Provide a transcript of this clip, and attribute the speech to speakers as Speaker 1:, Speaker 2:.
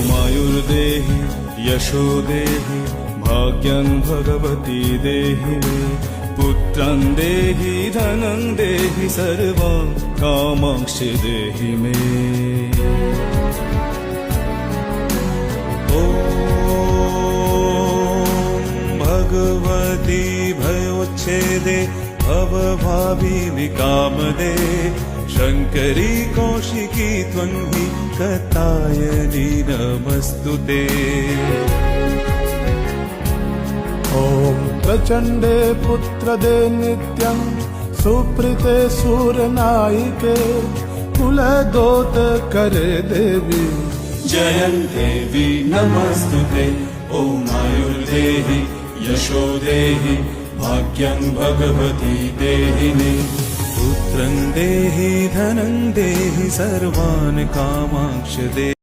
Speaker 1: मायुर्देहि यशो देहि भाग्यं भगवती देहि मे पुत्रं देहि धनं देहि सर्वं कामांक्षि देहि मे
Speaker 2: भगवती भयोच्छेदे भवभावी विकामदे शङ्करी कौशिकी त्वन्हि कतायनी नमस्तुते।
Speaker 3: ॐ प्रचण्डे पुत्रदे नित्यं सुप्रीते सूरनायिके कुलदोतकरे देवी
Speaker 1: जयं देवी नमस्तुते। मायुर्देहि यशो देहि भाग्यं भगवती देहि मे
Speaker 2: पुत्रं देहि धनं देहि सर्वान् कामांक्ष देहि।